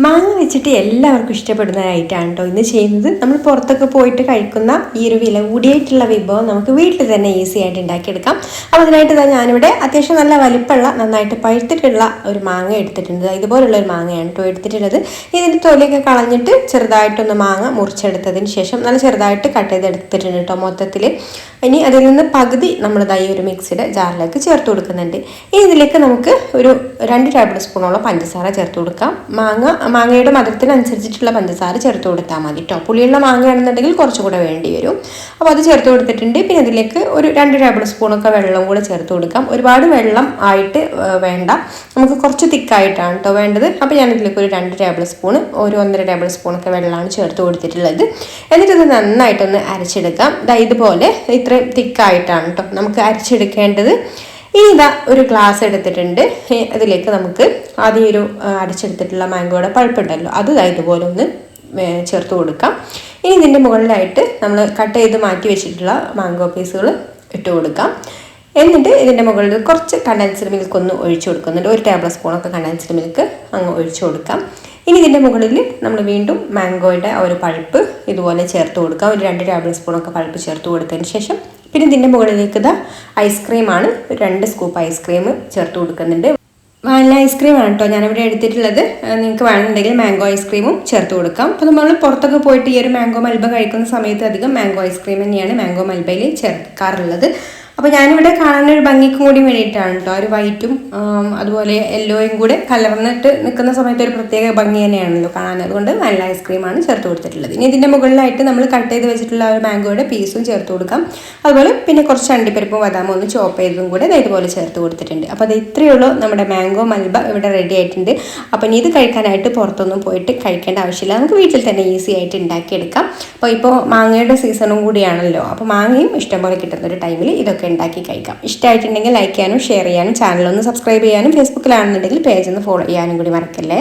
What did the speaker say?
മാങ്ങ വെച്ചിട്ട് എല്ലാവർക്കും ഇഷ്ടപ്പെടുന്ന ഐറ്റമാണ് കേട്ടോ ഇന്ന് ചെയ്യുന്നത്. നമ്മൾ പുറത്തൊക്കെ പോയിട്ട് കഴിക്കുന്ന ഈ ഒരു വില കൂടിയായിട്ടുള്ള വിഭവം നമുക്ക് വീട്ടിൽ തന്നെ ഈസി ആയിട്ട് ഉണ്ടാക്കിയെടുക്കാം. അപ്പോൾ അതിനായിട്ട് ഞാനിവിടെ അത്യാവശ്യം നല്ല വലിപ്പമുള്ള നന്നായിട്ട് പഴുത്തിട്ടുള്ള ഒരു മാങ്ങ എടുത്തിട്ടുണ്ട്. ഇതുപോലുള്ള ഒരു മാങ്ങയാണ് കേട്ടോ എടുത്തിട്ടുള്ളത്. ഇതിൻ്റെ തൊലിയൊക്കെ കളഞ്ഞിട്ട് ചെറുതായിട്ടൊന്ന് മാങ്ങ മുറിച്ചെടുത്തതിന് ശേഷം നല്ല ചെറുതായിട്ട് കട്ട് ചെയ്തെടുത്തിട്ടുണ്ട് കേട്ടോ മൊത്തത്തിൽ. ഇനി അതിൽ നിന്ന് പകുതി നമ്മൾ ഈ ഒരു മിക്സിയുടെ ജാറിലേക്ക് ചേർത്ത് കൊടുക്കുന്നുണ്ട്. ഇനി ഇതിലേക്ക് നമുക്ക് ഒരു 2 ടേബിൾ സ്പൂണോളം പഞ്ചസാര ചേർത്ത് കൊടുക്കാം. മാങ്ങയുടെ മധുരത്തിനനുസരിച്ചിട്ടുള്ള പഞ്ചസാര ചേർത്ത് കൊടുത്താൽ മതി കേട്ടോ. പുളിയുള്ള മാങ്ങയാണെന്നുണ്ടെങ്കിൽ കുറച്ചുകൂടെ വേണ്ടി വരും. അപ്പോൾ അത് ചേർത്ത് കൊടുത്തിട്ടുണ്ട്. പിന്നെ അതിലേക്ക് ഒരു 2 ടേബിൾ സ്പൂണൊക്കെ വെള്ളം കൂടെ ചേർത്ത് കൊടുക്കാം. ഒരുപാട് വെള്ളം ആയിട്ട് വേണ്ട, നമുക്ക് കുറച്ച് തിക്കായിട്ടാണ് കേട്ടോ വേണ്ടത്. അപ്പോൾ ഞാനിതിലേക്ക് ഒരു 2 ടേബിൾ സ്പൂൺ, ഒരു 1.5 ടേബിൾ സ്പൂണൊക്കെ വെള്ളമാണ് ചേർത്ത് കൊടുത്തിട്ടുള്ളത്. എന്നിട്ടത് നന്നായിട്ടൊന്ന് അരച്ചെടുക്കാം. ഇതുപോലെ ഇത്രയും തിക്കായിട്ടാണ് കേട്ടോ നമുക്ക് അരച്ചെടുക്കേണ്ടത്. ഇനി ഒരു ഗ്ലാസ് എടുത്തിട്ടുണ്ട്. അതിലേക്ക് നമുക്ക് ആദ്യം ഒരു അരച്ചെടുത്തിട്ടുള്ള മാംഗോയുടെ പൾപ്പുണ്ടല്ലോ അത് ഇതുപോലെ ഒന്ന് ചേർത്ത് കൊടുക്കാം. ഇനി ഇതിൻ്റെ മുകളിലായിട്ട് നമ്മൾ കട്ട് ചെയ്ത് മാറ്റി വെച്ചിട്ടുള്ള മാംഗോ പീസുകൾ ഇട്ട് കൊടുക്കാം. എന്നിട്ട് ഇതിൻ്റെ മുകളിൽ കുറച്ച് കണ്ടൻസ്ഡ് മിൽക്ക് ഒന്ന് ഒഴിച്ചു കൊടുക്കുന്നുണ്ട്. 1 ടേബിൾ സ്പൂണൊക്കെ കണ്ടൻസ്ഡ് മിൽക്ക് അങ്ങ് ഒഴിച്ചു കൊടുക്കാം. ഇനി ഇതിൻ്റെ മുകളിൽ നമ്മൾ വീണ്ടും മാംഗോയുടെ ഒരു പൾപ്പ് ഇതുപോലെ ചേർത്ത് കൊടുക്കാം. ഒരു 2 ടേബിൾ സ്പൂണൊക്കെ പൾപ്പ് ചേർത്ത് കൊടുത്തതിന് ശേഷം പിന്നെ ഇതിൻ്റെ മുകളിലേക്ക് ഐസ്ക്രീമാണ്, 2 സ്കൂപ്പ് ഐസ്ക്രീം ചേർത്ത് കൊടുക്കുന്നുണ്ട്. വാനില ഐസ്ക്രീമാണ് കേട്ടോ ഞാനിവിടെ എടുത്തിട്ടുള്ളത്. നിങ്ങൾക്ക് വേണമെന്നുണ്ടെങ്കിൽ മാംഗോ ഐസ്ക്രീമും ചേർത്ത് കൊടുക്കാം. അപ്പോൾ നമ്മൾ പുറത്തൊക്കെ പോയിട്ട് ഈ ഒരു മാംഗോ മൽബ കഴിക്കുന്ന സമയത്ത് അധികം മാംഗോ ഐസ്ക്രീം തന്നെയാണ് മാംഗോ മൽബയിൽ ചേർക്കാറുള്ളത്. അപ്പോൾ ഞാനിവിടെ കാണാനൊരു ഭംഗിക്കും കൂടി വേണ്ടിയിട്ടാണ് കേട്ടോ ഒരു വൈറ്റും അതുപോലെ യെല്ലോയും കൂടെ കലർന്നിട്ട് നിൽക്കുന്ന സമയത്ത് ഒരു പ്രത്യേക ഭംഗി തന്നെയാണല്ലോ കാണാൻ. അതുകൊണ്ട് വാനില ഐസ്ക്രീമാണ് ചേർത്ത് കൊടുത്തിട്ടുള്ളത്. ഇനി ഇതിൻ്റെ മുകളിലായിട്ട് നമ്മൾ കട്ട് ചെയ്ത് വെച്ചിട്ടുള്ള ഒരു മാംഗോയുടെ പീസും ചേർത്ത് കൊടുക്കാം. അതുപോലെ പിന്നെ കുറച്ച് അണ്ടിപ്പരിപ്പും ബദാമും ഒന്ന് ചോപ്പ് ചെയ്തതും കൂടെ ഇതുപോലെ ചേർത്ത് കൊടുത്തിട്ടുണ്ട്. അപ്പോൾ അത് ഇത്രയേ ഉള്ളൂ, നമ്മുടെ മാംഗോ മൽബ ഇവിടെ റെഡി ആയിട്ടുണ്ട്. അപ്പം ഇനി ഇത് കഴിക്കാനായിട്ട് പുറത്തൊന്നും പോയിട്ട് കഴിക്കേണ്ട ആവശ്യമില്ല, നമുക്ക് വീട്ടിൽ തന്നെ ഈസി ആയിട്ട് ഉണ്ടാക്കിയെടുക്കാം. അപ്പോൾ ഇപ്പോൾ മാങ്ങയുടെ സീസണും കൂടിയാണല്ലോ, അപ്പോൾ മാങ്ങയും ഇഷ്ടംപോലെ കിട്ടുന്ന ഒരു ടൈമിൽ ഇതൊക്കെ ഉണ്ടാക്കി കഴിക്കാം. ഇഷ്ടമായിട്ടുണ്ടെങ്കിൽ ലൈക്ക് ചെയ്യാനും ഷെയർ ചെയ്യാനും ചാനലൊന്ന് സബ്സ്ക്രൈബ് ചെയ്യാനും ഫേസ്ബുക്കിലാണെന്നുണ്ടെങ്കിൽ പേജ് ഒന്ന് ഫോളോ ചെയ്യാനും കൂടി മറക്കല്ലേ.